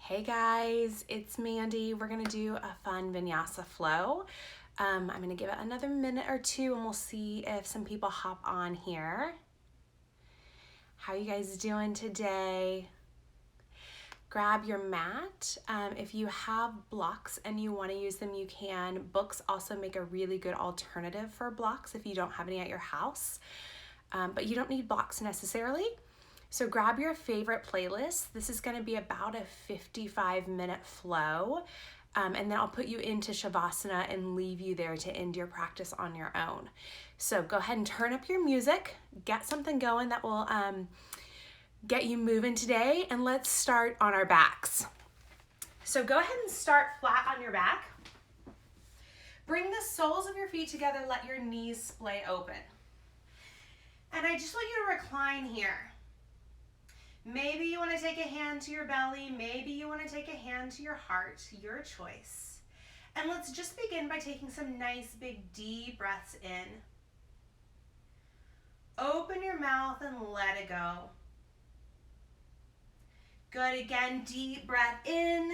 Hey guys, it's Mandy. We're gonna do a fun vinyasa flow. I'm gonna give it another minute or two and we'll see if some people hop on here. How you guys doing today? Grab your mat. If you have blocks and you wanna use them, you can. Books also make a really good alternative for blocks if you don't have any at your house. But you don't need blocks necessarily. So grab your favorite playlist. This is gonna be about a 55-minute flow. And then I'll put you into Shavasana and leave you there to end your practice on your own. So go ahead and turn up your music, get something going that will get you moving today, and let's start on our backs. So go ahead and start flat on your back. Bring the soles of your feet together, let your knees splay open. And I just want you to recline here. Maybe you want to take a hand to your belly, maybe you want to take a hand to your heart, your choice. And let's just begin by taking some nice big deep breaths in. Open your mouth and let it go. Good, again, deep breath in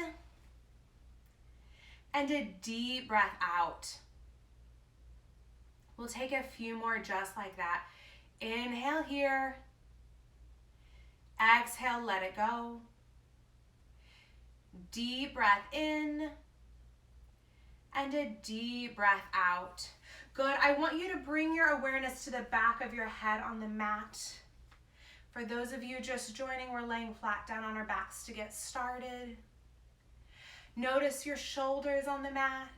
and a deep breath out. We'll take a few more just like that. Inhale here. Exhale, let it go. Deep breath in and a deep breath out. Good, I want you to bring your awareness to the back of your head on the mat. For those of you just joining, we're laying flat down on our backs to get started. Notice your shoulders on the mat,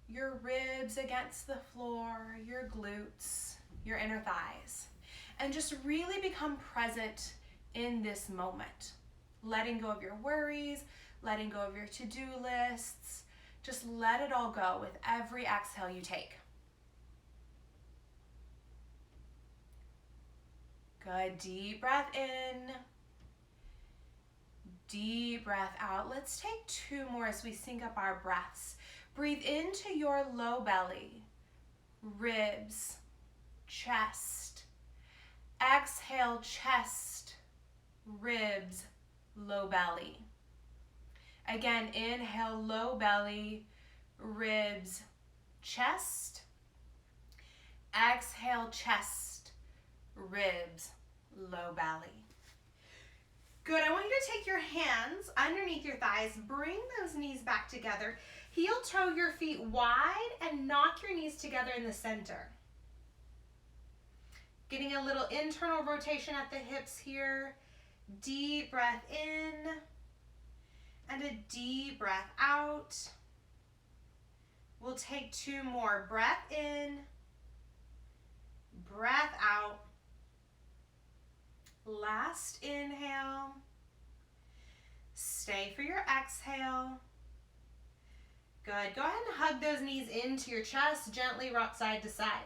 your ribs against the floor, your glutes, your inner thighs. And just really become present in this moment. Letting go of your worries, letting go of your to-do lists. Just let it all go with every exhale you take. Good, deep breath in. Deep breath out. Let's take two more as we sync up our breaths. Breathe into your low belly, ribs, chest. Exhale, chest, ribs, low belly. Again, inhale, low belly, ribs, chest. Exhale, chest, ribs, low belly. Good, I want you to take your hands underneath your thighs, bring those knees back together, heel toe your feet wide and knock your knees together in the center. Getting a little internal rotation at the hips here. Deep breath in and a deep breath out. We'll take two more. Breath in, breath out. Last inhale. Stay for your exhale. Good. Go ahead and hug those knees into your chest. Gently rock side to side.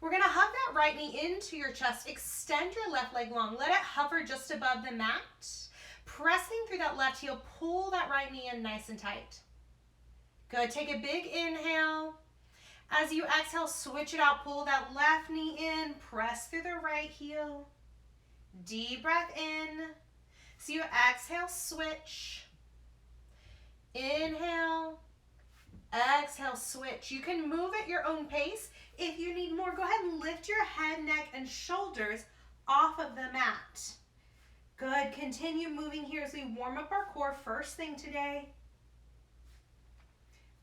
We're going to hug that right knee into your chest. Extend your left leg long. Let it hover just above the mat. Pressing through that left heel, pull that right knee in nice and tight. Good. Take a big inhale. As you exhale, switch it out. Pull that left knee in. Press through the right heel. Deep breath in. So you exhale, switch. Inhale. Exhale, switch. You can move at your own pace. If you need more, go ahead and lift your head, neck, and shoulders off of the mat. Good. Continue moving here as we warm up our core first thing today.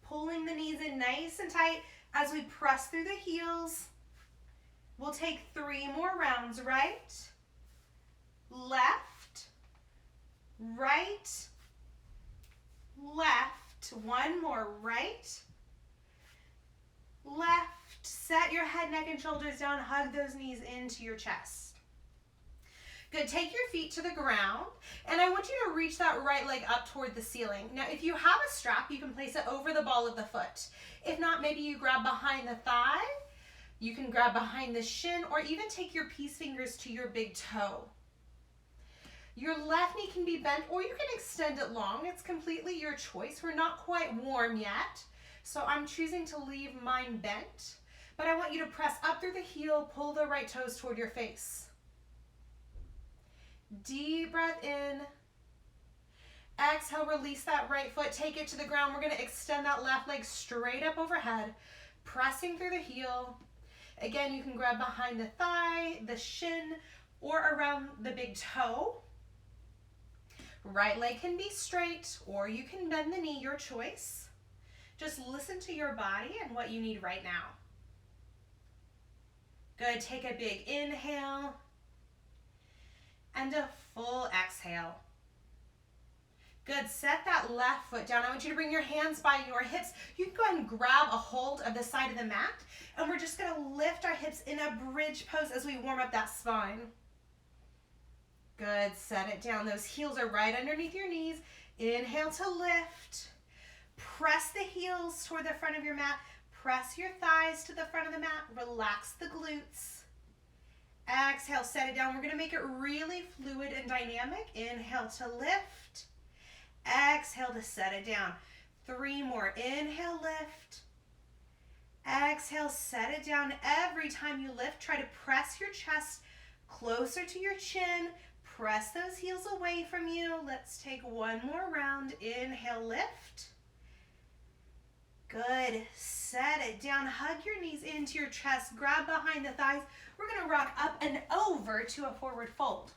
Pulling the knees in nice and tight as we press through the heels. We'll take 3 more rounds. Right, left, right, left. 1 more. Right, left. Set your head, neck, and shoulders down. Hug those knees into your chest. Good. Take your feet to the ground, and I want you to reach that right leg up toward the ceiling. Now, if you have a strap, you can place it over the ball of the foot. If not, maybe you grab behind the thigh. You can grab behind the shin, or even take your peace fingers to your big toe. Your left knee can be bent, or you can extend it long. It's completely your choice. We're not quite warm yet, so I'm choosing to leave mine bent. But I want you to press up through the heel, pull the right toes toward your face. Deep breath in Exhale, release that right foot, take it to the ground. We're gonna extend that left leg straight up overhead, pressing through the heel. Again, you can grab behind the thigh, the shin, or around the big toe. Right leg can be straight, or you can bend the knee, your choice. Just listen to your body and what you need right now. Good, take a big inhale and a full exhale. Good, set that left foot down. I want you to bring your hands by your hips. You can go ahead and grab a hold of the side of the mat, and we're just gonna lift our hips in a bridge pose as we warm up that spine. Good, set it down. Those heels are right underneath your knees. Inhale to lift. Press the heels toward the front of your mat. Press your thighs to the front of the mat. Relax the glutes. Exhale, set it down. We're gonna make it really fluid and dynamic. Inhale to lift. Exhale to set it down. 3 more. Inhale, lift. Exhale, set it down. Every time you lift, try to press your chest closer to your chin. Press those heels away from you. Let's take 1 more round. Inhale, lift. Good. Set it down. Hug your knees into your chest. Grab behind the thighs. We're going to rock up and over to a forward fold.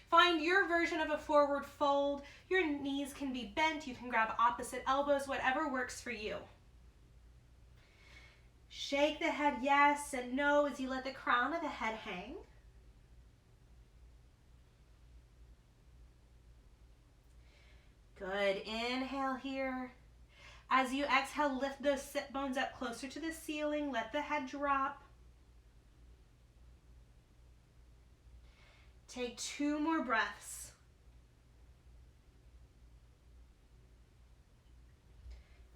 Find your version of a forward fold. Your knees can be bent. You can grab opposite elbows, whatever works for you. Shake the head yes and no as you let the crown of the head hang. Good. Inhale here. As you exhale, lift those sit bones up closer to the ceiling. Let the head drop. Take 2 more breaths.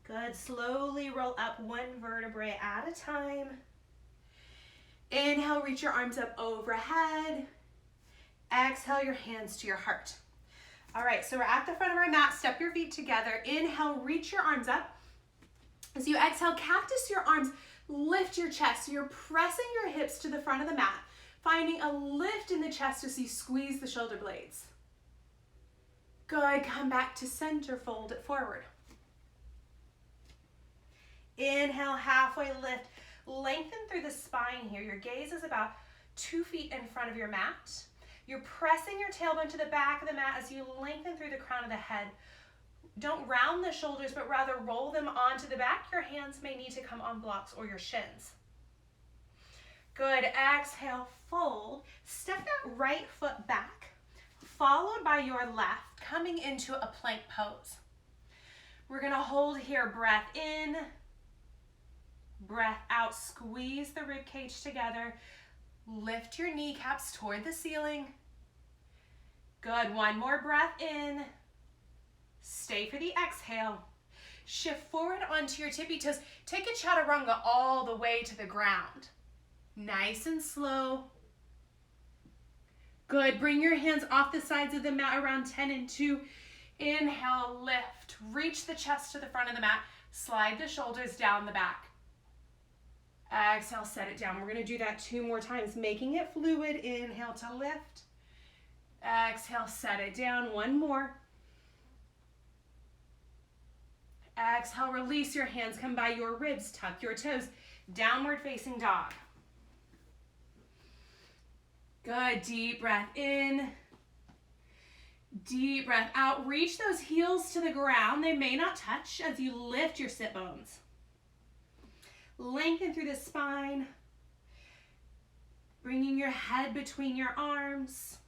Good. Slowly roll up 1 vertebrae at a time. Inhale, reach your arms up overhead. Exhale, your hands to your heart. All right, so we're at the front of our mat. Step your feet together. Inhale, reach your arms up. As you exhale, cactus your arms. Lift your chest. So you're pressing your hips to the front of the mat, finding a lift in the chest as you squeeze the shoulder blades. Good. Come back to center. Fold it forward. Inhale, halfway lift. Lengthen through the spine here. Your gaze is about 2 feet in front of your mat. You're pressing your tailbone to the back of the mat as you lengthen through the crown of the head. Don't round the shoulders, but rather roll them onto the back. Your hands may need to come on blocks or your shins. Good. Exhale, fold. Step that right foot back, followed by your left, coming into a plank pose. We're going to hold here. Breath in, breath out. Squeeze the rib cage together. Lift your kneecaps toward the ceiling. Good. 1 more breath in. Stay for the exhale. Shift forward onto your tippy toes. Take a chaturanga all the way to the ground. Nice and slow. Good. Bring your hands off the sides of the mat around 10 and 2. Inhale, lift. Reach the chest to the front of the mat. Slide the shoulders down the back. Exhale, set it down. We're going to do that 2 more times, making it fluid. Inhale to lift. Exhale, set it down. 1 more. Exhale, release your hands. Come by your ribs. Tuck your toes. Downward facing dog. Good. Deep breath in. Deep breath out. Reach those heels to the ground. They may not touch as you lift your sit bones. Lengthen through the spine, bringing your head between your arms.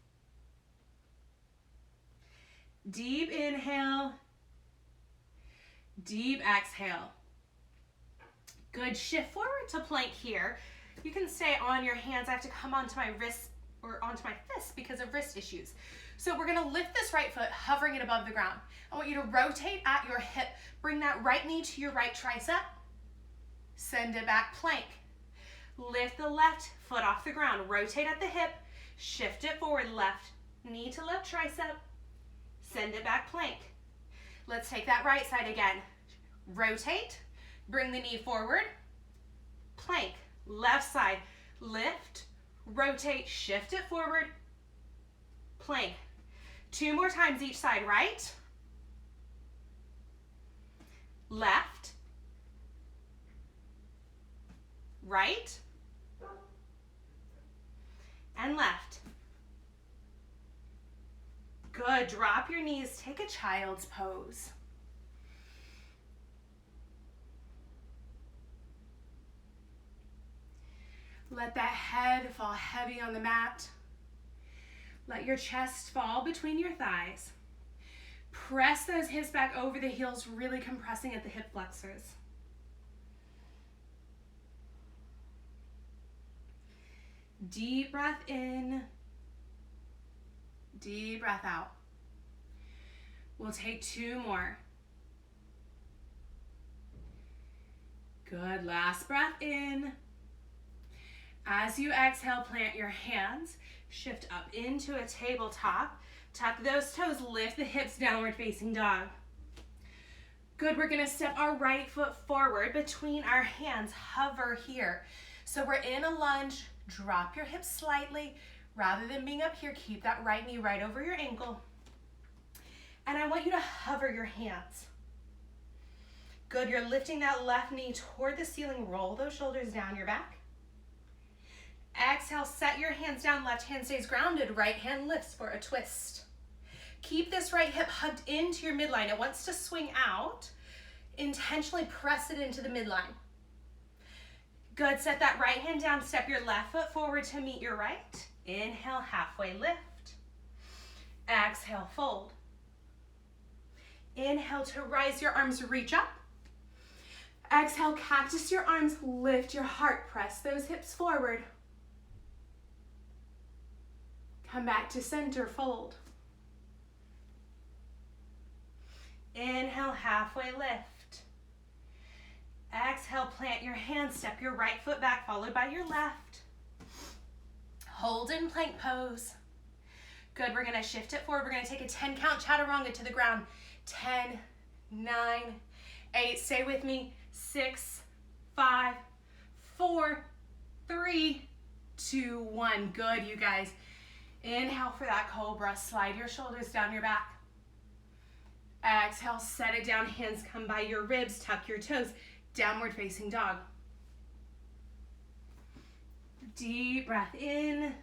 Deep inhale, deep exhale. Good. Shift forward to plank here. You can stay on your hands. I have to come onto my wrists or onto my fists because of wrist issues. So we're going to lift this right foot, hovering it above the ground. I want you to rotate at your hip. Bring that right knee to your right tricep. Send it back, plank. Lift the left foot off the ground. Rotate at the hip. Shift it forward, left knee to left tricep. Send it back, plank. Let's take that right side again. Rotate, bring the knee forward, plank. Left side, lift, rotate, shift it forward, plank. 2 more times each side, right, left, right, and left. Good, drop your knees, take a child's pose. Let that head fall heavy on the mat. Let your chest fall between your thighs. Press those hips back over the heels, really compressing at the hip flexors. Deep breath in, deep breath out. We'll take 2 more. Good, last breath in. As you exhale, plant your hands, shift up into a tabletop, tuck those toes, lift the hips, downward facing dog. Good, we're gonna step our right foot forward between our hands, hover here. So we're in a lunge, drop your hips slightly. Rather than being up here, keep that right knee right over your ankle. And I want you to hover your hands. Good, you're lifting that left knee toward the ceiling, roll those shoulders down your back. Exhale, set your hands down, left hand stays grounded, right hand lifts for a twist. Keep this right hip hugged into your midline. It wants to swing out. Intentionally press it into the midline. Good, set that right hand down, step your left foot forward to meet your right. Inhale, halfway lift. Exhale, fold. Inhale to rise your arms, reach up. Exhale, cactus your arms, lift your heart, press those hips forward. Come back to center, fold. Inhale, halfway lift. Exhale, plant your hands, step your right foot back, followed by your left. Hold in plank pose. Good, we're gonna shift it forward. We're gonna take a 10 count chaturanga to the ground. 10, 9, 8, stay with me. 6, 5, 4, 3, 2, 1. Good, you guys. Inhale for that cobra. Slide your shoulders down your back. Exhale, set it down. Hands come by your ribs. Tuck your toes. Downward facing dog. Deep breath in.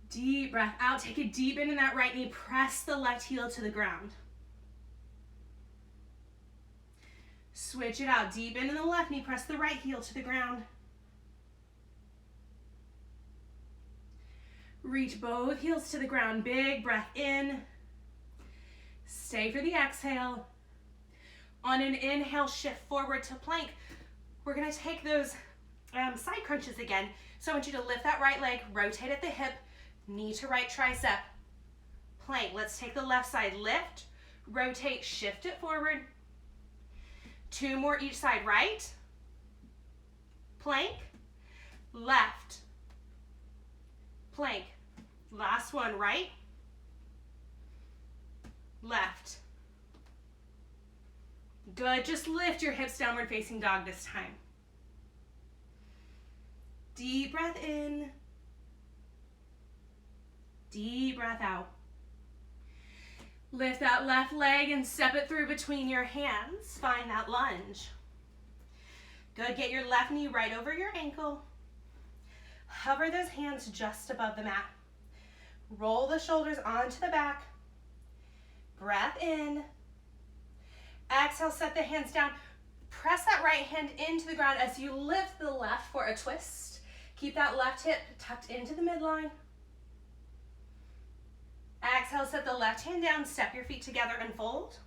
Deep breath out. Take a deep bend in that right knee. Press the left heel to the ground. Switch it out. Deep bend in the left knee. Press the right heel to the ground. Reach both heels to the ground. Big breath in. Stay for the exhale. On an inhale, shift forward to plank. We're gonna take those side crunches again. So I want you to lift that right leg, rotate at the hip, knee to right tricep. Plank, let's take the left side, lift, rotate, shift it forward. 2 more each side, right, plank, left, plank. Last one, right, left. Good, just lift your hips, downward facing dog this time. Deep breath in, deep breath out. Lift that left leg and step it through between your hands. Find that lunge. Good, get your left knee right over your ankle. Hover those hands just above the mat. Roll the shoulders onto the back. Breath in. Exhale, set the hands down. Press that right hand into the ground as you lift the left for a twist. Keep that left hip tucked into the midline. Exhale, set the left hand down, step your feet together and fold.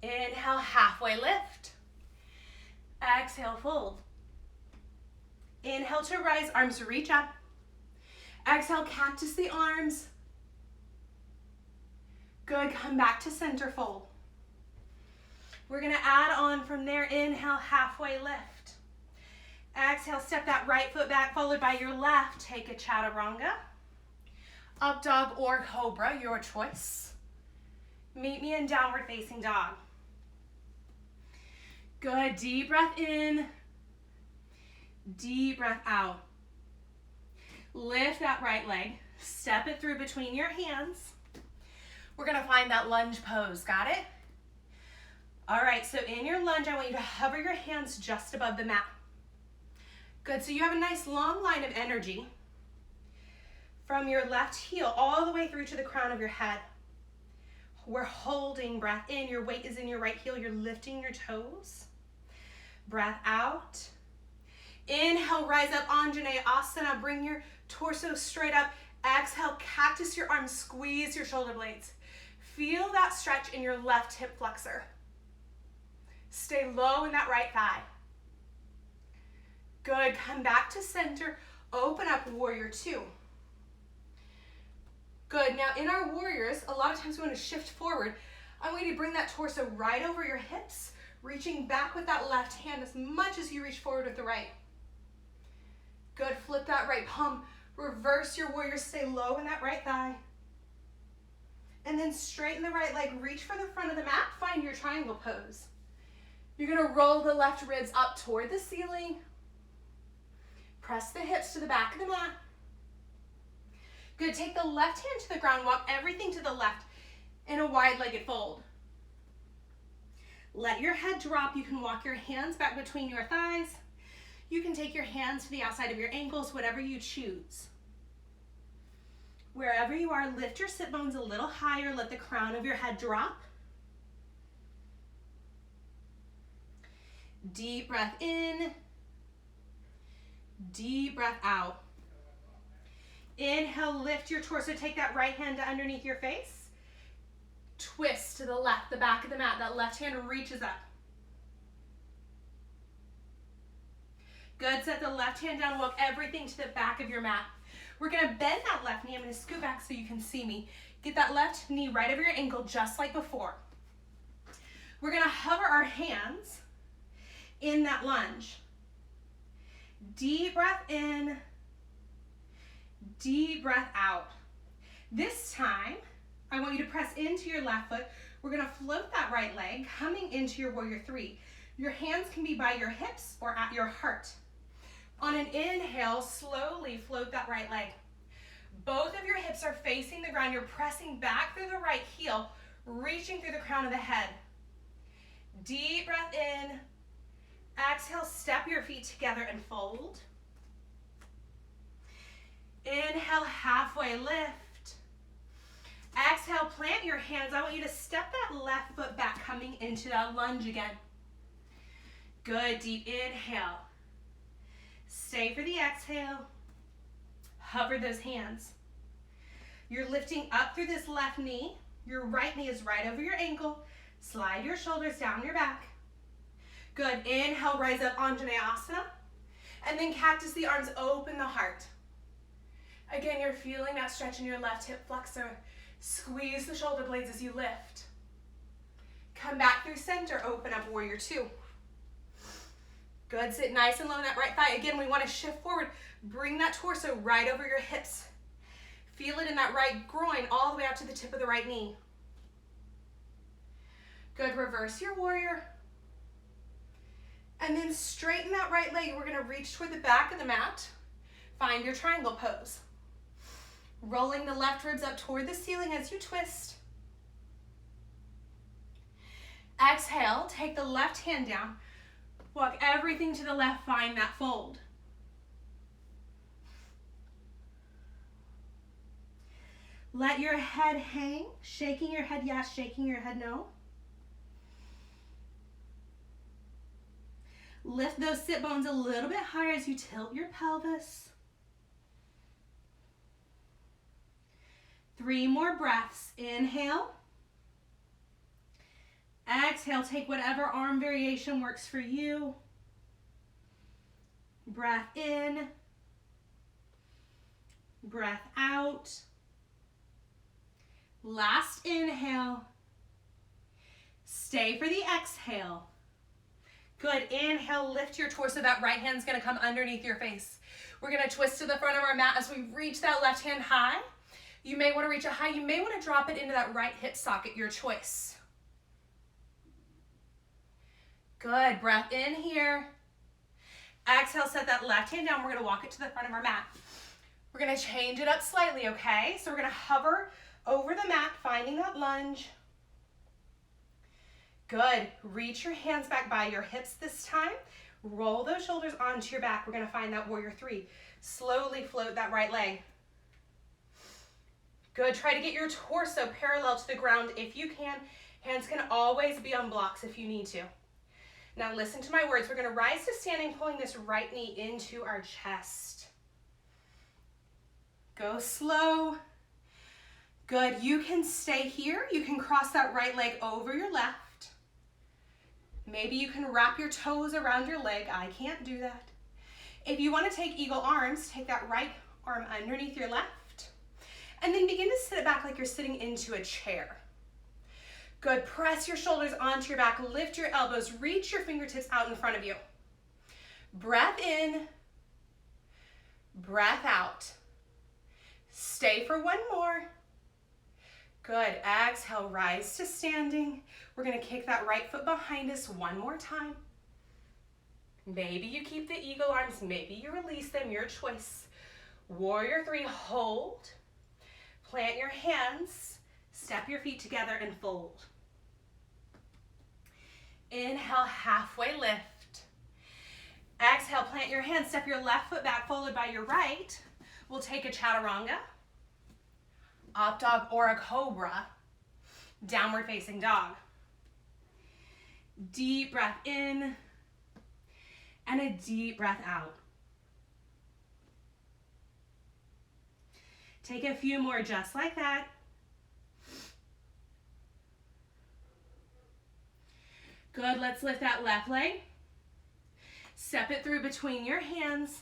Inhale, halfway lift. Exhale, fold. Inhale to rise, arms reach up. Exhale, cactus the arms. Good, come back to center, fold. We're gonna add on from there. Inhale, halfway lift. Exhale, step that right foot back, followed by your left. Take a chaturanga. Up dog or cobra, your choice. Meet me in downward facing dog. Good, deep breath in. Deep breath out. Lift that right leg. Step it through between your hands. We're gonna find that lunge pose, got it? All right, so in your lunge, I want you to hover your hands just above the mat. Good, so you have a nice long line of energy from your left heel all the way through to the crown of your head. We're holding breath in. Your weight is in your right heel. You're lifting your toes. Breath out. Inhale, rise up, Anjaneyasana. Asana. Bring your torso straight up. Exhale, cactus your arms. Squeeze your shoulder blades. Feel that stretch in your left hip flexor. Stay low in that right thigh. Good. Come back to center. Open up, warrior two. Good. Now in our warriors, a lot of times we want to shift forward. I want you to bring that torso right over your hips, reaching back with that left hand as much as you reach forward with the right. Good. Flip that right palm. Reverse your warrior. Stay low in that right thigh. And then straighten the right leg. Reach for the front of the mat. Find your triangle pose. You're going to roll the left ribs up toward the ceiling. Press the hips to the back of the mat. Good, take the left hand to the ground, walk everything to the left in a wide-legged fold. Let your head drop. You can walk your hands back between your thighs. You can take your hands to the outside of your ankles, whatever you choose. Wherever you are, lift your sit bones a little higher. Let the crown of your head drop. Deep breath in. Deep breath out. Inhale, lift your torso. Take that right hand to underneath your face. Twist to the left, the back of the mat. That left hand reaches up. Good. Set the left hand down. Walk everything to the back of your mat. We're going to bend that left knee. I'm going to scoot back so you can see me. Get that left knee right over your ankle just like before. We're going to hover our hands in that lunge. Deep breath in. Deep breath out. This time, I want you to press into your left foot. We're going to float that right leg, coming into your warrior three. Your hands can be by your hips or at your heart. On an inhale, slowly float that right leg. Both of your hips are facing the ground. You're pressing back through the right heel, reaching through the crown of the head. Deep breath in. Exhale, step your feet together and fold. Inhale, halfway lift. Exhale, plant your hands. I want you to step that left foot back, coming into that lunge again. Good, deep inhale. Stay for the exhale. Hover those hands. You're lifting up through this left knee. Your right knee is right over your ankle. Slide your shoulders down your back. Good, inhale, rise up, Anjaneyasana. And then cactus the arms, open the heart. Again, you're feeling that stretch in your left hip flexor. Squeeze the shoulder blades as you lift. Come back through center, open up warrior two. Good, sit nice and low in that right thigh. Again, we want to shift forward. Bring that torso right over your hips. Feel it in that right groin all the way out to the tip of the right knee. Good, reverse your warrior. And then straighten that right leg. We're going to reach toward the back of the mat. Find your triangle pose. Rolling the left ribs up toward the ceiling as you twist. Exhale, take the left hand down. Walk everything to the left, find that fold. Let your head hang, shaking your head yes, shaking your head no. Lift those sit bones a little bit higher as you tilt your pelvis. 3 more breaths. Inhale. Exhale, take whatever arm variation works for you. Breath in. Breath out. Last inhale. Stay for the exhale. Good, inhale, lift your torso. That right hand's gonna come underneath your face. We're gonna twist to the front of our mat as we reach that left hand high. You may wanna reach it high. You may wanna drop it into that right hip socket, your choice. Good, breath in here. Exhale, set that left hand down. We're gonna walk it to the front of our mat. We're gonna change it up slightly, okay? So we're gonna hover over the mat, finding that lunge. Good. Reach your hands back by your hips this time. Roll those shoulders onto your back. We're gonna find that warrior three. Slowly float that right leg. Good. Try to get your torso parallel to the ground if you can. Hands can always be on blocks if you need to. Now listen to my words. We're gonna rise to standing, pulling this right knee into our chest. Go slow. Good. You can stay here. You can cross that right leg over your left. Maybe you can wrap your toes around your leg. I can't do that. If you want to take eagle arms, take that right arm underneath your left. And then begin to sit it back like you're sitting into a chair. Good. Press your shoulders onto your back. Lift your elbows. Reach your fingertips out in front of you. Breath in. Breath out. Stay for one more. Good. Exhale, rise to standing. We're going to kick that right foot behind us one more time. Maybe you keep the eagle arms. Maybe you release them. Your choice. Warrior three, hold. Plant your hands. Step your feet together and fold. Inhale, halfway lift. Exhale, plant your hands. Step your left foot back, followed by your right. We'll take a chaturanga, up dog, or a cobra, downward facing dog. Deep breath in and a deep breath out. Take a few more just like that. Good, let's lift that left leg. Step it through between your hands.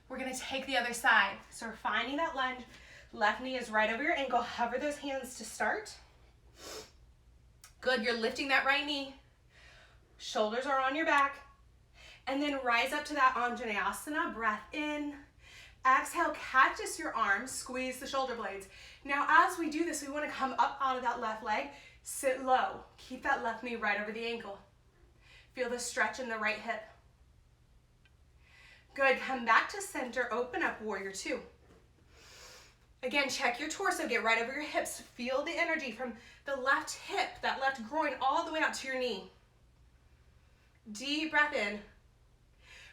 We're gonna take the other side. So we're finding that lunge. Left knee is right over your ankle. Hover those hands to start. Good, you're lifting that right knee. Shoulders are on your back. And then rise up to that Anjaneyasana. Breath in. Exhale, cactus your arms. Squeeze the shoulder blades. Now as we do this, we wanna come up out of that left leg. Sit low. Keep that left knee right over the ankle. Feel the stretch in the right hip. Good, come back to center, open up, warrior two. Again, check your torso, get right over your hips. Feel the energy from the left hip, that left groin, all the way out to your knee. Deep breath in.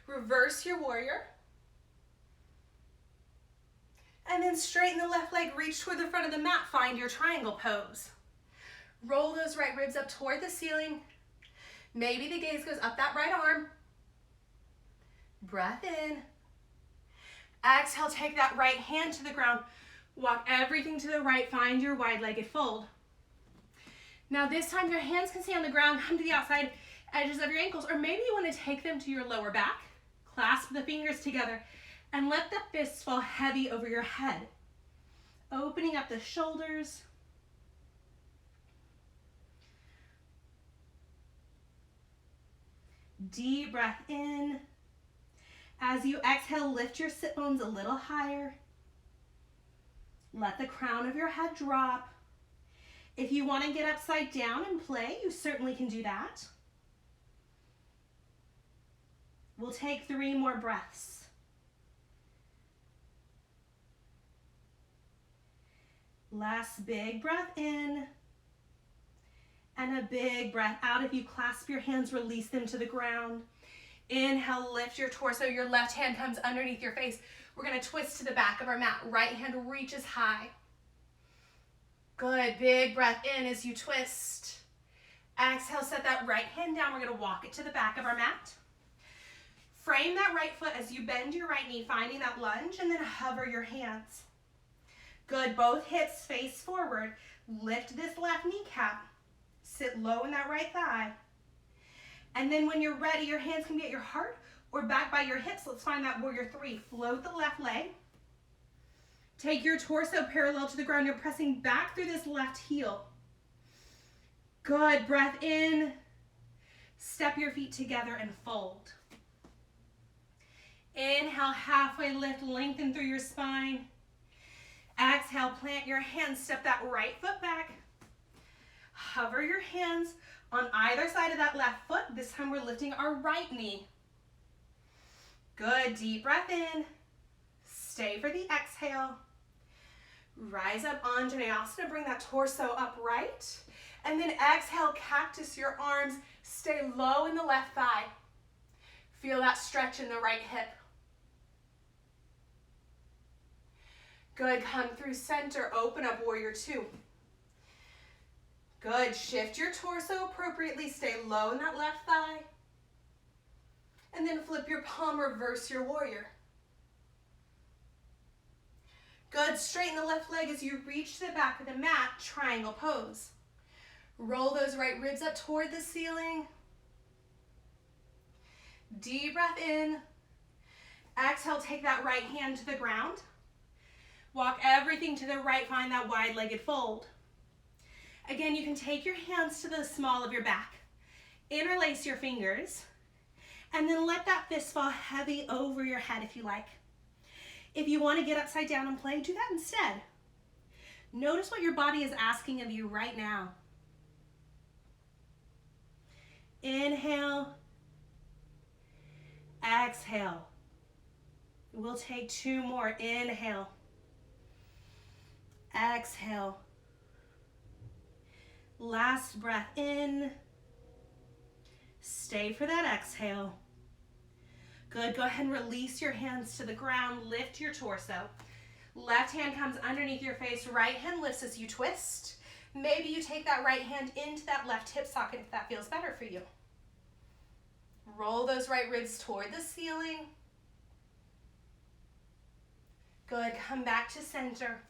Reverse your warrior. And then straighten the left leg, reach toward the front of the mat, find your triangle pose. Roll those right ribs up toward the ceiling. Maybe the gaze goes up that right arm. Breath in. Exhale, take that right hand to the ground. Walk everything to the right, find your wide-legged fold. Now this time your hands can stay on the ground, come to the outside edges of your ankles, or maybe you want to take them to your lower back. Clasp the fingers together and let the fists fall heavy over your head. Opening up the shoulders. Deep breath in. As you exhale, lift your sit bones a little higher. Let the crown of your head drop. If you want to get upside down and play, you certainly can do that. We'll take 3 more breaths. Last big breath in. And a big breath out. If you clasp your hands, release them to the ground. Inhale, lift your torso. Your left hand comes underneath your face. We're going to twist to the back of our mat. Right hand reaches high. Good. Big breath in as you twist. Exhale, set that right hand down. We're going to walk it to the back of our mat. Frame that right foot as you bend your right knee, finding that lunge, and then hover your hands. Good. Both hips face forward. Lift this left kneecap. Sit low in that right thigh. And then when you're ready, your hands can be at your heart or back by your hips. Let's find that warrior three. Float the left leg. Take your torso parallel to the ground. You're pressing back through this left heel. Good. Breath in. Step your feet together and fold. Inhale, halfway lift, lengthen through your spine. Exhale, plant your hands. Step that right foot back. Hover your hands on either side of that left foot. This time we're lifting our right knee. Good. Deep breath in. Stay for the exhale. Rise up, Anjaneyasana, bring that torso upright. And then exhale, cactus your arms. Stay low in the left thigh. Feel that stretch in the right hip. Good, come through center, open up warrior two. Good, shift your torso appropriately, stay low in that left thigh. And then flip your palm, reverse your warrior. Good, straighten the left leg as you reach to the back of the mat, triangle pose. Roll those right ribs up toward the ceiling. Deep breath in. Exhale, take that right hand to the ground. Walk everything to the right, find that wide-legged fold. Again, you can take your hands to the small of your back. Interlace your fingers. And then let that fist fall heavy over your head if you like. If you want to get upside down and play, do that instead. Notice what your body is asking of you right now. Inhale. Exhale. We'll take two more. Inhale. Exhale. Last breath in. Stay for that exhale. Good, go ahead and release your hands to the ground, lift your torso. Left hand comes underneath your face, right hand lifts as you twist. Maybe you take that right hand into that left hip socket if that feels better for you. Roll those right ribs toward the ceiling. Good, come back to center.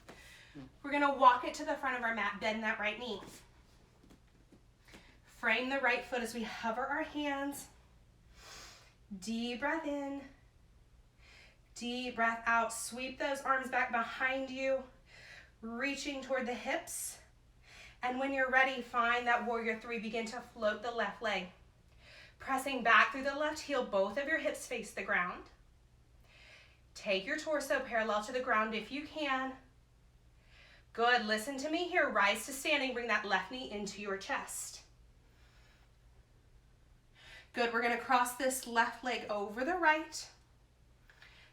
We're gonna walk it to the front of our mat, bend that right knee. Frame the right foot as we hover our hands. Deep breath in. Deep breath out. Sweep those arms back behind you, reaching toward the hips. And when you're ready, find that warrior three. Begin to float the left leg. Pressing back through the left heel, both of your hips face the ground. Take your torso parallel to the ground if you can. Good, listen to me here. Rise to standing, bring that left knee into your chest. Good, we're gonna cross this left leg over the right.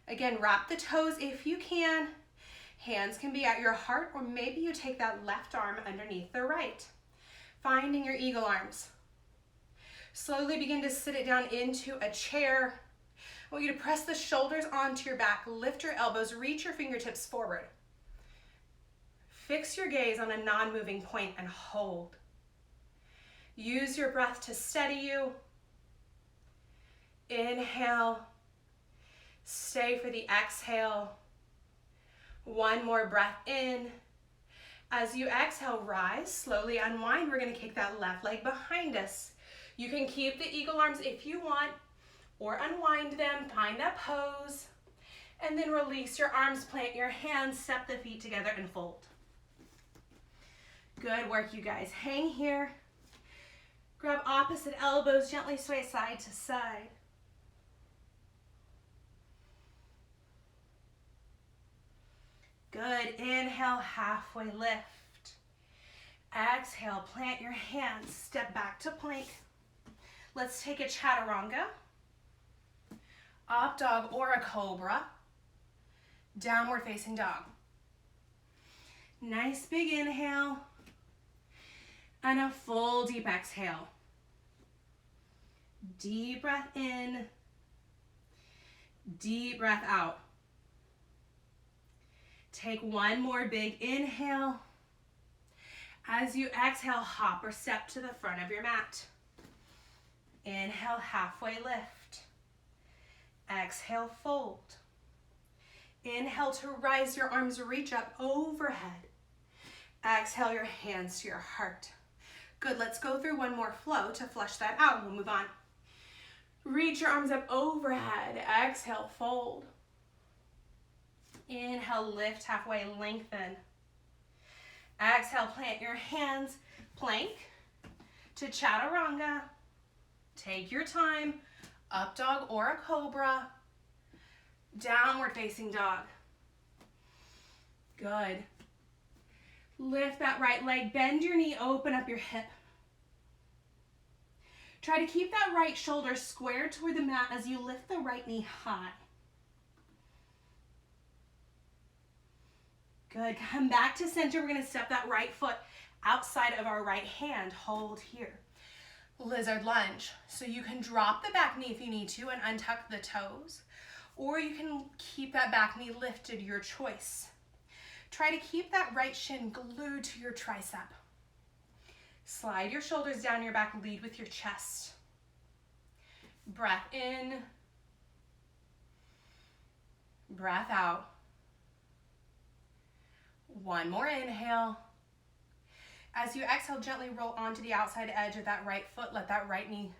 Again, wrap the toes if you can. Hands can be at your heart, or maybe you take that left arm underneath the right. Finding your eagle arms. Slowly begin to sit it down into a chair. I want you to press the shoulders onto your back, lift your elbows, reach your fingertips forward. Fix your gaze on a non-moving point and hold. Use your breath to steady you. Inhale. Stay for the exhale. One more breath in. As you exhale, rise, slowly unwind. We're gonna kick that left leg behind us. You can keep the eagle arms if you want, or unwind them, find that pose, and then release your arms, plant your hands, step the feet together and fold. Good work, you guys. Hang here. Grab opposite elbows, gently sway side to side. Good, inhale, halfway lift. Exhale, plant your hands, step back to plank. Let's take a chaturanga, up dog or a cobra, downward facing dog. Nice big inhale, and a full deep exhale. Deep breath in, deep breath out. Take one more big inhale. As you exhale, hop or step to the front of your mat. Inhale, halfway lift. Exhale, fold. Inhale to rise, your arms reach up overhead. Exhale, your hands to your heart. Good, let's go through one more flow to flush that out. We'll move on. Reach your arms up overhead. Exhale, fold. Inhale, lift, halfway, lengthen. Exhale, plant your hands, plank to chaturanga. Take your time, up dog or a cobra, downward facing dog. Good. Lift that right leg, bend your knee, open up your hip. Try to keep that right shoulder square toward the mat as you lift the right knee high. Good, come back to center. We're gonna step that right foot outside of our right hand. Hold here. Lizard lunge. So you can drop the back knee if you need to and untuck the toes, or you can keep that back knee lifted, your choice. Try to keep that right shin glued to your tricep. Slide your shoulders down your back, lead with your chest. Breath in, breath out. One more inhale. As you exhale, gently roll onto the outside edge of that right foot. Let that right knee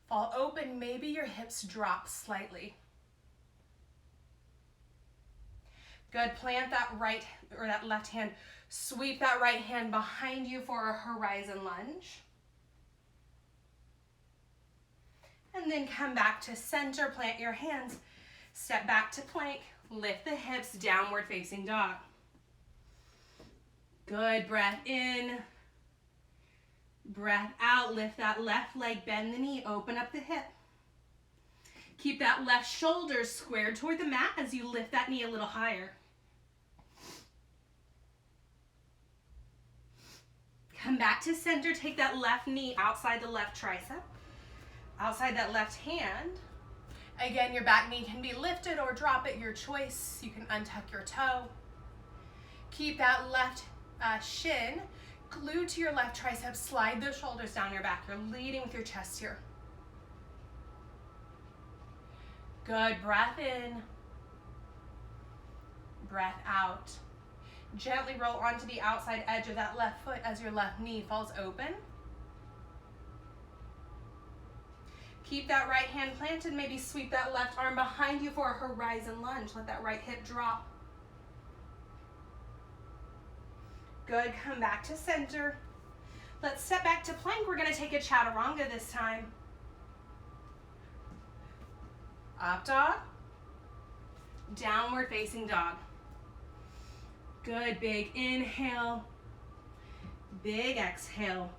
fall open. Maybe your hips drop slightly. Good, plant that right or that left hand. Sweep that right hand behind you for a horizon lunge. And then come back to center, plant your hands. Step back to plank, lift the hips, downward facing dog. Good, breath in. Breath out, lift that left leg, bend the knee, open up the hip. Keep that left shoulder squared toward the mat as you lift that knee a little higher. Come back to center, take that left knee outside the left tricep, outside that left hand. Again, your back knee can be lifted or drop it, your choice. You can untuck your toe. Keep that left shin glued to your left tricep, slide those shoulders down your back. You're leading with your chest here. Good, breath in, breath out. Gently roll onto the outside edge of that left foot as your left knee falls open. Keep that right hand planted, maybe sweep that left arm behind you for a horizon lunge. Let that right hip drop. Good, come back to center. Let's step back to plank. We're gonna take a chaturanga this time. Up dog, downward facing dog. Good, big inhale, big exhale.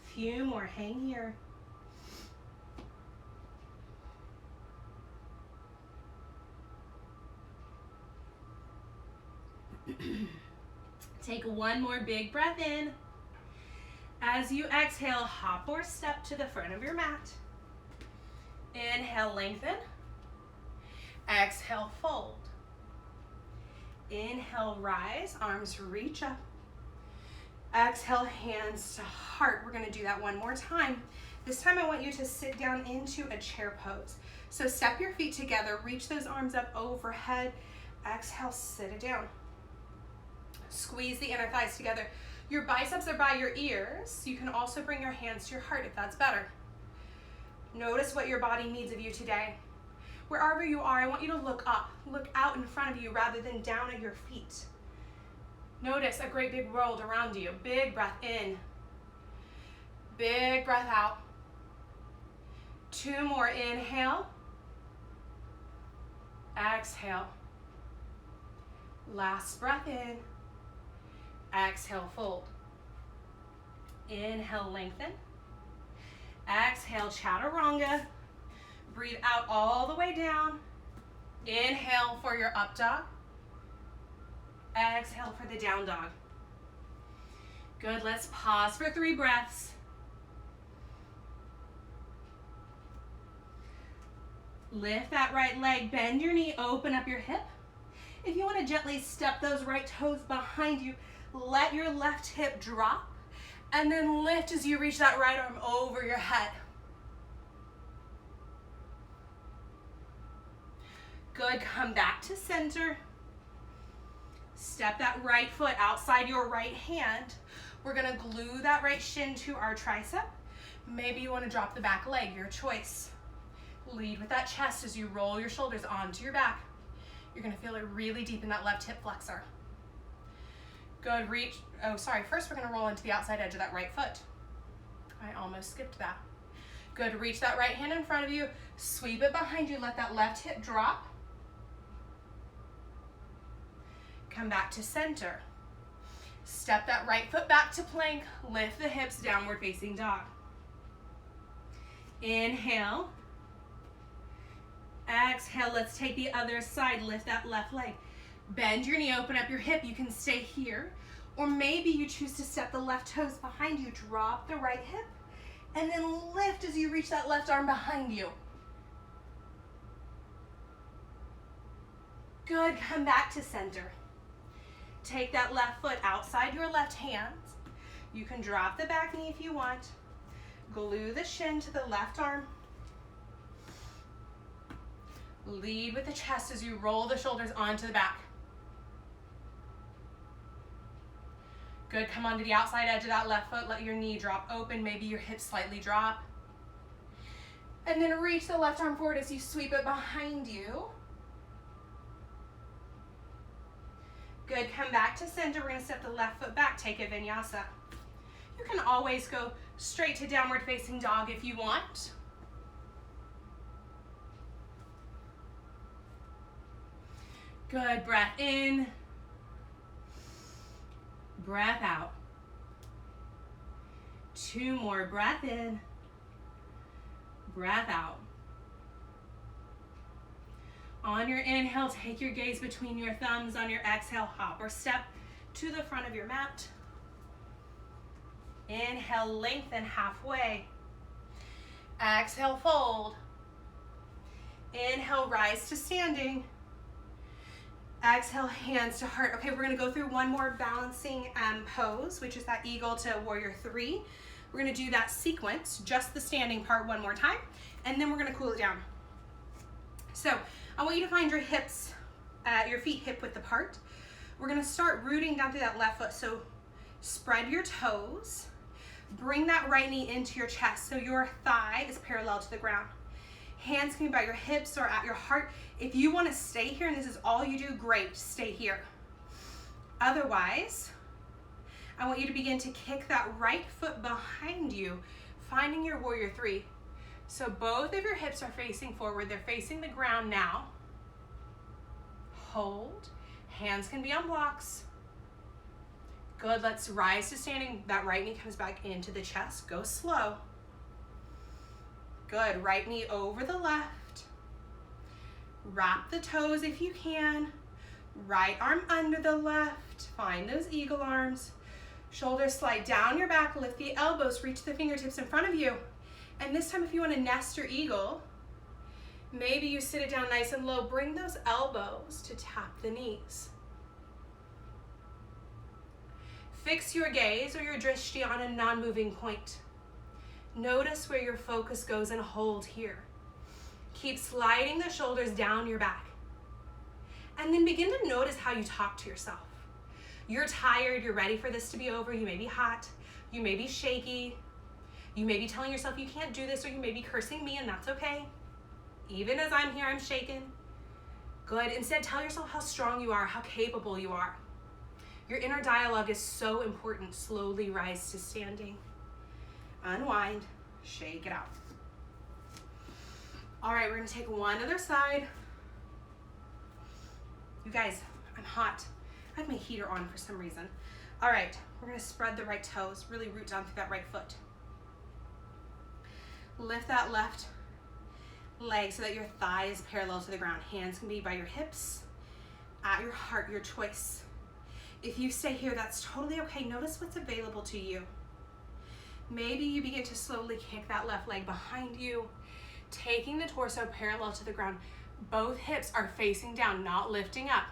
A few more, hang here. Take one more big breath in. As you exhale, hop or step to the front of your mat. Inhale, lengthen. Exhale, fold. Inhale, rise, arms reach up. Exhale, hands to heart. We're gonna do that one more time. This time I want you to sit down into a chair pose. So step your feet together, reach those arms up overhead. Exhale, sit it down. Squeeze the inner thighs together. Your biceps are by your ears. You can also bring your hands to your heart if that's better. Notice what your body needs of you today. Wherever you are, I want you to look up, look out in front of you rather than down at your feet. Notice a great big world around you. Big breath in. Big breath out. Two more, inhale. Exhale. Last breath in. Exhale, fold. Inhale, lengthen. Exhale, chaturanga. Breathe out all the way down. Inhale for your up dog. Exhale for the down dog. Good, let's pause for 3 breaths. Lift that right leg, bend your knee, open up your hip. If you want to gently step those right toes behind you, let your left hip drop, and then lift as you reach that right arm over your head. Good, come back to center. Step that right foot outside your right hand. We're gonna glue that right shin to our tricep. Maybe you wanna drop the back leg, your choice. Lead with that chest as you roll your shoulders onto your back. You're gonna feel it really deep in that left hip flexor. Good, reach, first we're gonna roll into the outside edge of that right foot. I almost skipped that. Good, reach that right hand in front of you, sweep it behind you, let that left hip drop. Come back to center. Step that right foot back to plank, lift the hips, downward facing dog. Inhale. Exhale, let's take the other side, lift that left leg. Bend your knee, open up your hip. You can stay here, or maybe you choose to step the left toes behind you, drop the right hip, and then lift as you reach that left arm behind you. Good, come back to center. Take that left foot outside your left hand. You can drop the back knee if you want. Glue the shin to the left arm. Lead with the chest as you roll the shoulders onto the back. Good, come onto the outside edge of that left foot. Let your knee drop open. Maybe your hips slightly drop. And then reach the left arm forward as you sweep it behind you. Good, come back to center. We're gonna step the left foot back, take a vinyasa. You can always go straight to downward facing dog if you want. Good, breath in, breath out. 2 more, breath in, breath out. On your inhale, take your gaze between your thumbs. On your exhale, hop or step to the front of your mat. Inhale, lengthen halfway. Exhale, fold. Inhale, rise to standing. Exhale, hands to heart. Okay, we're gonna go through one more balancing pose, which is that eagle to warrior 3. We're gonna do that sequence, just the standing part one more time, and then we're gonna cool it down. So I want you to find your hips, your feet hip width apart. We're gonna start rooting down through that left foot. So spread your toes, bring that right knee into your chest so your thigh is parallel to the ground. Hands can be by your hips or at your heart. If you want to stay here and this is all you do, great, stay here. Otherwise, I want you to begin to kick that right foot behind you, finding your warrior 3. So both of your hips are facing forward. They're facing the ground now. Hold. Hands can be on blocks. Good, let's rise to standing. That right knee comes back into the chest. Go slow. Good, right knee over the left. Wrap the toes if you can. Right arm under the left. Find those eagle arms. Shoulders slide down your back. Lift the elbows. Reach the fingertips in front of you. And this time if you want to nest or eagle, maybe you sit it down nice and low. Bring those elbows to tap the knees. Fix your gaze or your drishti on a non-moving point. Notice where your focus goes and hold here. Keep sliding the shoulders down your back. And then begin to notice how you talk to yourself. You're tired, you're ready for this to be over, you may be hot, you may be shaky, you may be telling yourself you can't do this, or you may be cursing me, and that's okay. Even as I'm here, I'm shaken. Good, instead tell yourself how strong you are, how capable you are. Your inner dialogue is so important. Slowly rise to standing. Unwind, shake it out. All right, we're gonna take one other side. You guys, I'm hot. I have my heater on for some reason. All right, we're gonna spread the right toes, really root down through that right foot. Lift that left leg so that your thigh is parallel to the ground. Hands can be by your hips, at your heart, your choice. If you stay here, that's totally okay. Notice what's available to you. Maybe you begin to slowly kick that left leg behind you, taking the torso parallel to the ground. Both hips are facing down, not lifting up.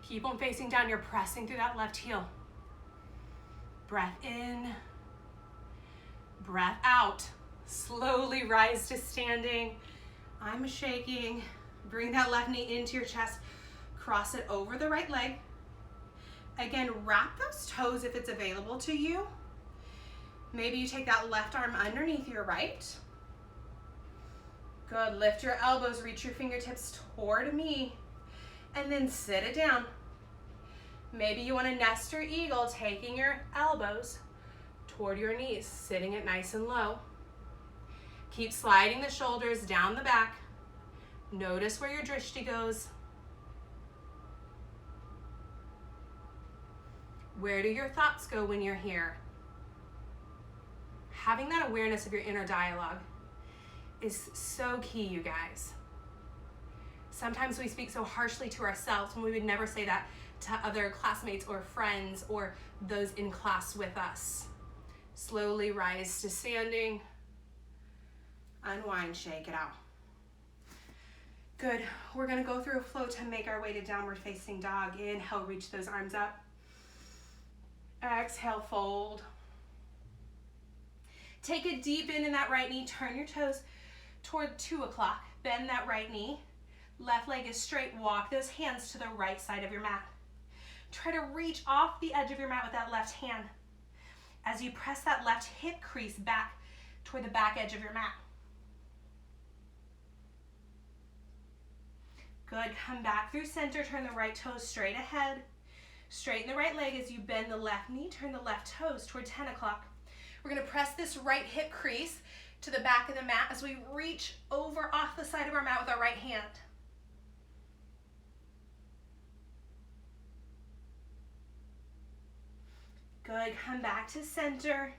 Keep them facing down. You're pressing through that left heel. Breath in, breath out. Slowly rise to standing. I'm shaking. Bring that left knee into your chest. Cross it over the right leg. Again, wrap those toes if it's available to you. Maybe you take that left arm underneath your right. Good, lift your elbows, reach your fingertips toward me, and then sit it down. Maybe you want to nest or eagle, taking your elbows toward your knees, sitting it nice and low. Keep sliding the shoulders down the back. Notice where your drishti goes. Where do your thoughts go when you're here? Having that awareness of your inner dialogue is so key, you guys. Sometimes we speak so harshly to ourselves when we would never say that to other classmates or friends or those in class with us. Slowly rise to standing. Unwind, shake it out. Good. We're going to go through a flow to make our way to downward facing dog. Inhale, reach those arms up. Exhale, fold. Take a deep in that right knee. Turn your toes toward 2 o'clock. Bend that right knee. Left leg is straight. Walk those hands to the right side of your mat. Try to reach off the edge of your mat with that left hand as you press that left hip crease back toward the back edge of your mat. Good. Come back through center. Turn the right toes straight ahead. Straighten the right leg as you bend the left knee. Turn the left toes toward 10 o'clock. We're going to press this right hip crease to the back of the mat as we reach over off the side of our mat with our right hand. Good. Come back to center.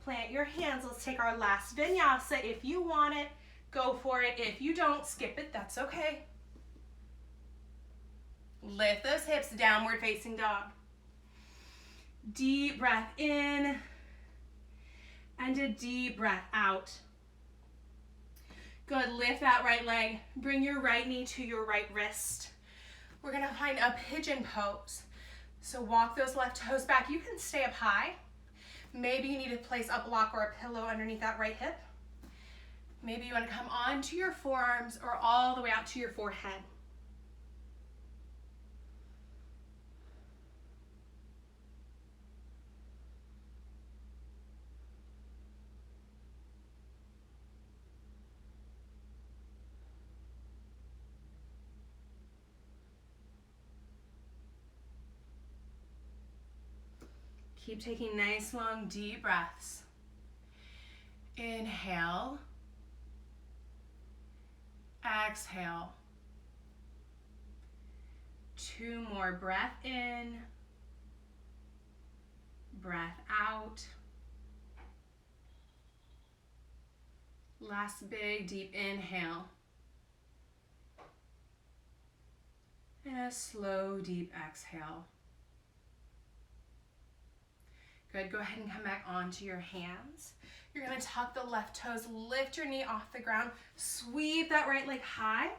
Plant your hands. Let's take our last vinyasa. If you want it, go for it. If you don't, skip it. That's okay. Lift those hips, downward facing dog. Deep breath in and a deep breath out. Good. Lift that right leg. Bring your right knee to your right wrist. We're going to find a pigeon pose. So walk those left toes back. You can stay up high. Maybe you need to place a block or a pillow underneath that right hip. Maybe you want to come onto your forearms or all the way out to your forehead. Keep taking nice, long, deep breaths. Inhale. Exhale. 2 more. Breath in. Breath out. Last big, deep inhale. And a slow, deep exhale. Good. Go ahead and come back onto your hands. You're going to tuck the left toes, lift your knee off the ground, sweep that right leg high,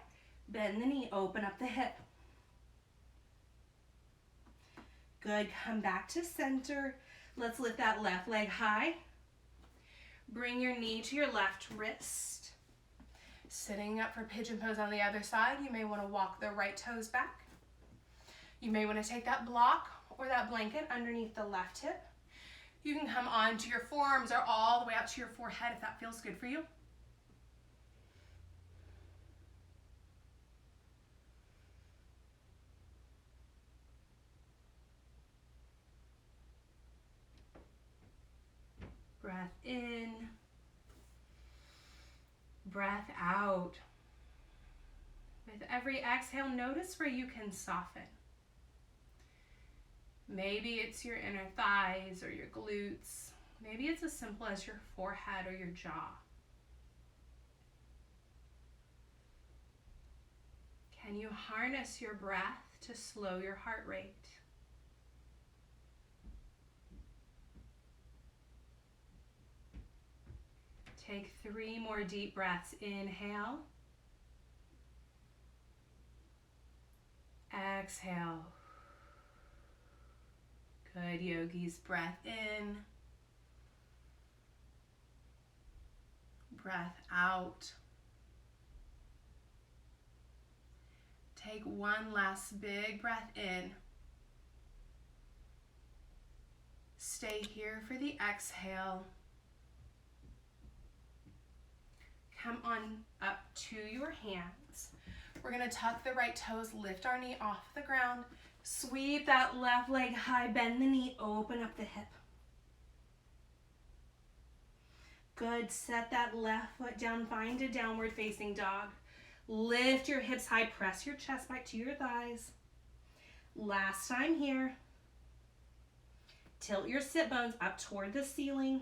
bend the knee, open up the hip. Good. Come back to center. Let's lift that left leg high. Bring your knee to your left wrist. Sitting up for pigeon pose on the other side, you may want to walk the right toes back. You may want to take that block or that blanket underneath the left hip. You can come onto your forearms or all the way out to your forehead if that feels good for you. Breath in. Breath out. With every exhale, notice where you can soften. Maybe it's your inner thighs or your glutes. Maybe it's as simple as your forehead or your jaw. Can you harness your breath to slow your heart rate? Take 3 more deep breaths. Inhale. Exhale. Good, yogis. Breath in. Breath out. Take 1 last big breath in. Stay here for the exhale. Come on up to your hands. We're going to tuck the right toes, lift our knee off the ground. Sweep that left leg high, bend the knee, open up the hip. Good. Set that left foot down, find a downward facing dog. Lift your hips high, press your chest back to your thighs. Last time here. Tilt your sit bones up toward the ceiling.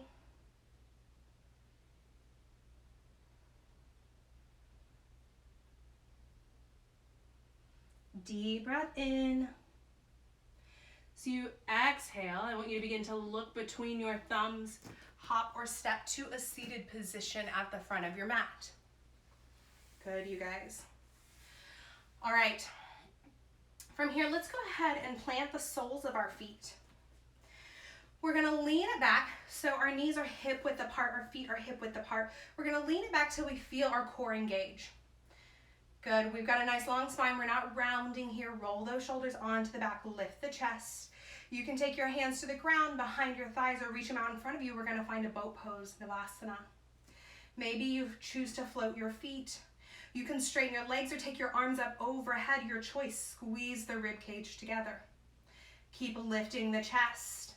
Deep breath in. So you exhale. I want you to begin to look between your thumbs, hop or step to a seated position at the front of your mat. Good, you guys. All right. From here, let's go ahead and plant the soles of our feet. We're gonna lean it back so our knees are hip width apart, our feet are hip width apart. We're gonna lean it back till we feel our core engage. Good, we've got a nice long spine. We're not rounding here. Roll those shoulders onto the back, lift the chest. You can take your hands to the ground behind your thighs or reach them out in front of you. We're gonna find a boat pose, Navasana. Maybe you choose to float your feet. You can straighten your legs or take your arms up overhead, your choice. Squeeze the rib cage together. Keep lifting the chest.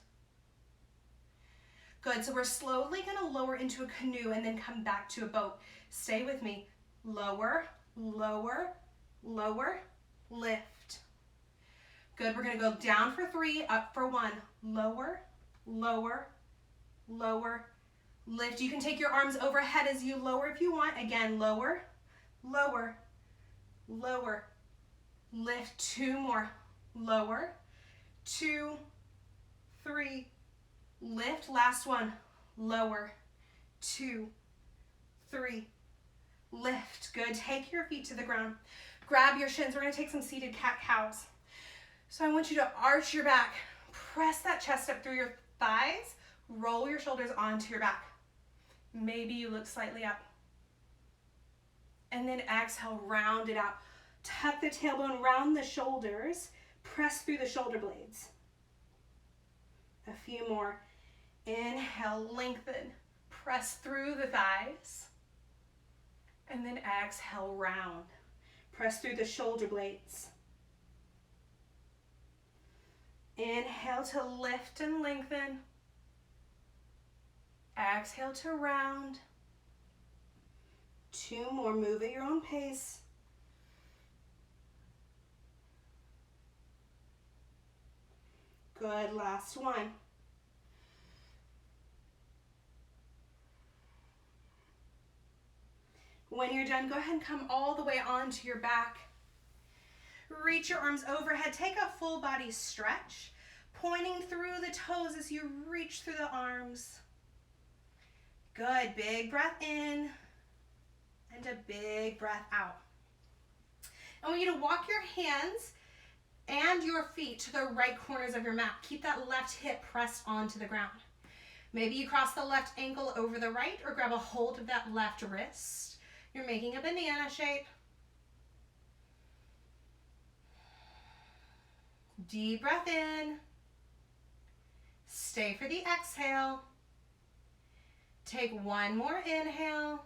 Good, so we're slowly gonna lower into a canoe and then come back to a boat. Stay with me. Lower, lower, lower, lift. Good, we're gonna go down for 3, up for 1. Lower, lower, lower, lift. You can take your arms overhead as you lower if you want. Again, lower, lower, lower, lift. 2 more. Lower, 2, 3, lift. Last one. Lower, 2, 3, lift. Good. Take your feet to the ground. Grab your shins. We're going to take some seated cat-cows. So I want you to arch your back. Press that chest up through your thighs. Roll your shoulders onto your back. Maybe you look slightly up. And then exhale, round it out. Tuck the tailbone, round the shoulders. Press through the shoulder blades. A few more. Inhale, lengthen. Press through the thighs. And then exhale, round. Press through the shoulder blades. Inhale to lift and lengthen. Exhale to round. 2 more, move at your own pace. Good, last one. When you're done, go ahead and come all the way onto your back. Reach your arms overhead. Take a full body stretch, pointing through the toes as you reach through the arms. Good, big breath in and a big breath out. I want you to walk your hands and your feet to the right corners of your mat. Keep that left hip pressed onto the ground. Maybe you cross the left ankle over the right or grab a hold of that left wrist. You're making a banana shape. Deep breath in. Stay for the exhale. Take 1 more inhale.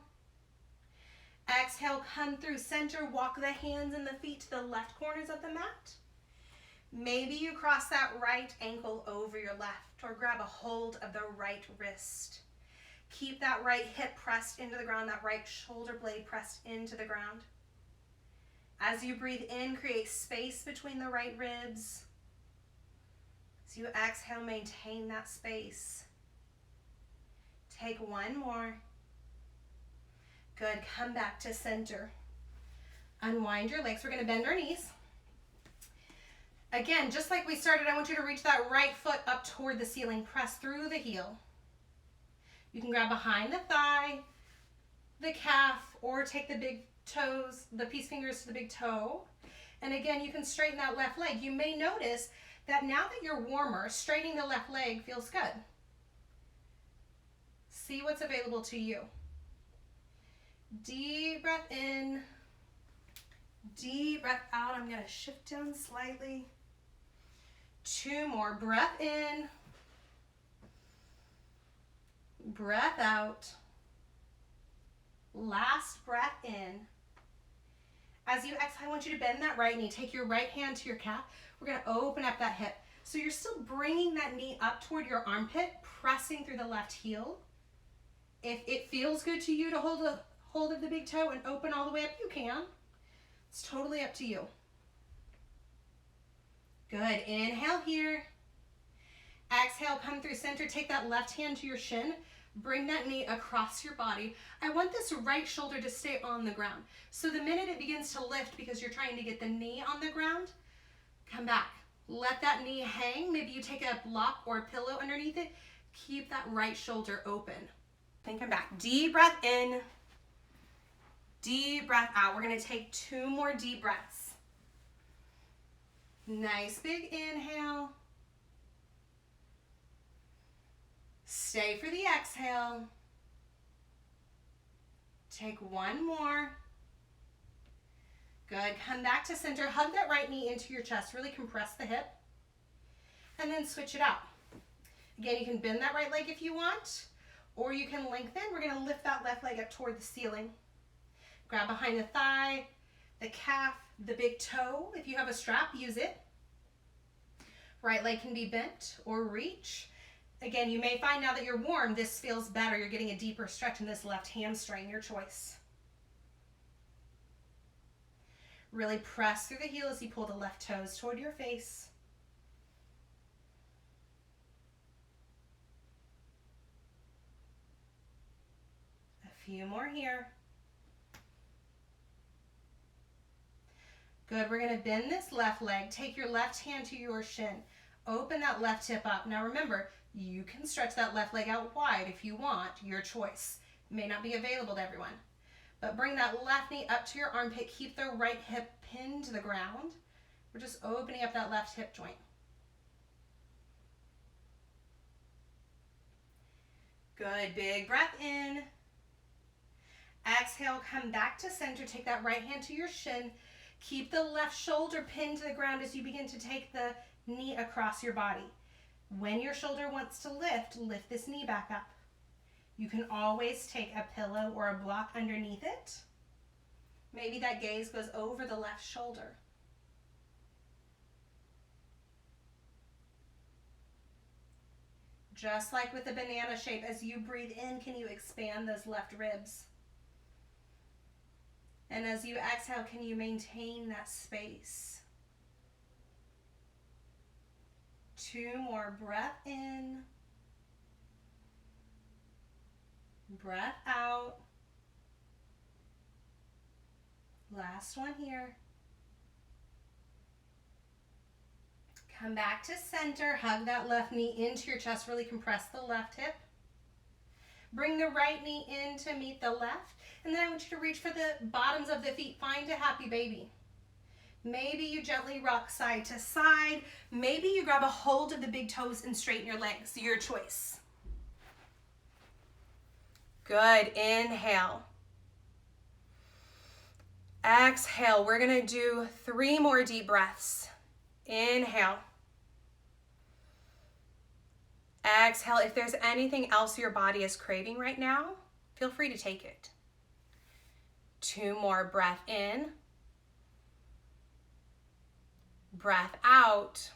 Exhale, come through center. Walk the hands and the feet to the left corners of the mat. Maybe you cross that right ankle over your left or grab a hold of the right wrist. Keep that right hip pressed into the ground, that right shoulder blade pressed into the ground. As you breathe in, create space between the right ribs. As you exhale, maintain that space. Take 1 more. Good, come back to center. Unwind your legs. We're gonna bend our knees. Again, just like we started, I want you to reach that right foot up toward the ceiling. Press through the heel. You can grab behind the thigh, the calf, or take the big toes, the peace fingers to the big toe. And again, you can straighten that left leg. You may notice that now that you're warmer, straightening the left leg feels good. See what's available to you. Deep breath in, deep breath out. I'm going to shift down slightly. 2 more. Breath in, breath out. Last breath in. As you exhale, I want you to bend that right knee. Take your right hand to your calf. We're going to open up that hip. So you're still bringing that knee up toward your armpit, pressing through the left heel. If it feels good to you to hold a hold of the big toe and open all the way up, you can. It's totally up to you. Good. Inhale here. Exhale. exhale, come through center. Take that left hand to your shin. Bring that knee across your body. I want this right shoulder to stay on the ground. So the minute it begins to lift because you're trying to get the knee on the ground, come back. Let that knee hang. Maybe you take a block or a pillow underneath it. Keep that right shoulder open. Then come back. Deep breath in. Deep breath out. We're going to take 2 more deep breaths. Nice big inhale. Stay for the exhale. Take 1 more. Good. Come back to center. Hug that right knee into your chest. Really compress the hip. And then switch it out. Again, you can bend that right leg if you want, or you can lengthen. We're going to lift that left leg up toward the ceiling. Grab behind the thigh, the calf, the big toe. If you have a strap, use it. Right leg can be bent or reach. Again, you may find now that you're warm, this feels better. You're getting a deeper stretch in this left hamstring, your choice. Really press through the heel as you pull the left toes toward your face. A few more here. Good, we're gonna bend this left leg. Take your left hand to your shin. Open that left hip up. Now remember, you can stretch that left leg out wide if you want, your choice. It may not be available to everyone. But bring that left knee up to your armpit. Keep the right hip pinned to the ground. We're just opening up that left hip joint. Good, big breath in. Exhale, come back to center. Take that right hand to your shin. Keep the left shoulder pinned to the ground as you begin to take the knee across your body. When your shoulder wants to lift, lift this knee back up. You can always take a pillow or a block underneath it. Maybe that gaze goes over the left shoulder. Just like with the banana shape, as you breathe in, can you expand those left ribs? And as you exhale, can you maintain that space? 2 more, breath in, breath out. Last one here. Come back to center, hug that left knee into your chest, really compress the left hip. Bring the right knee in to meet the left, and then I want you to reach for the bottoms of the feet. Find a happy baby. Maybe you gently rock side to side. Maybe you grab a hold of the big toes and straighten your legs. Your choice. Good. Inhale. Exhale. We're going to do 3 more deep breaths. Inhale. Exhale. If there's anything else your body is craving right now, feel free to take it. 2 more, breath in. Breath out.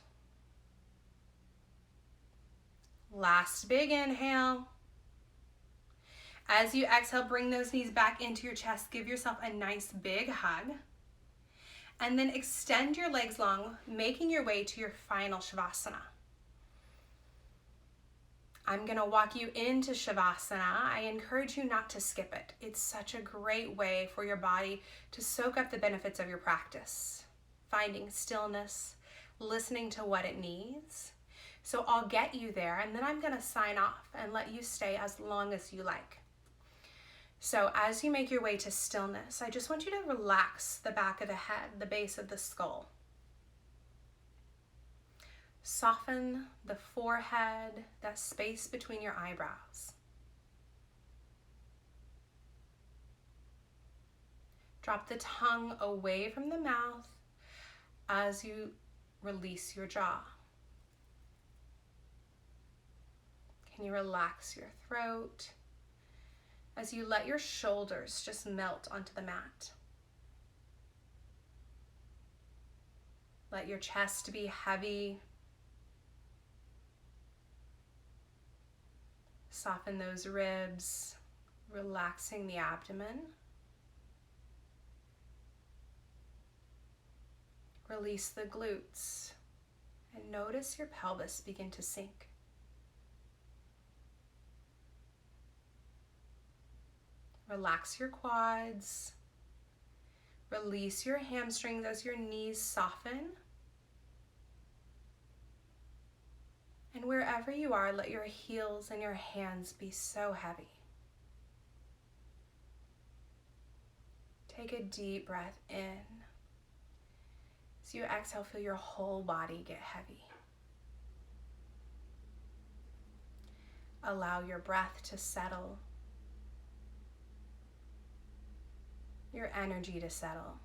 Last big inhale. As you exhale, bring those knees back into your chest. Give yourself a nice big hug. And then extend your legs long, making your way to your final Shavasana. I'm going to walk you into Shavasana. I encourage you not to skip it. It's such a great way for your body to soak up the benefits of your practice. Finding stillness, listening to what it needs. So I'll get you there, and then I'm going to sign off and let you stay as long as you like. So as you make your way to stillness, I just want you to relax the back of the head, the base of the skull. Soften the forehead, that space between your eyebrows. Drop the tongue away from the mouth as you release your jaw. Can you relax your throat as you let your shoulders just melt onto the mat? Let your chest be heavy. Soften those ribs, relaxing the abdomen. Release the glutes and notice your pelvis begin to sink. Relax your quads. Release your hamstrings as your knees soften. And wherever you are, let your heels and your hands be so heavy. Take a deep breath in. As you exhale, feel your whole body get heavy. Allow your breath to settle, your energy to settle.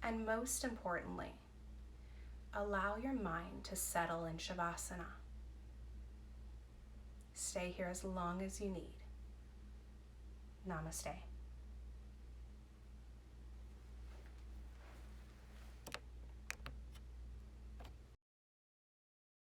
And most importantly, allow your mind to settle in Shavasana. Stay here as long as you need. Namaste.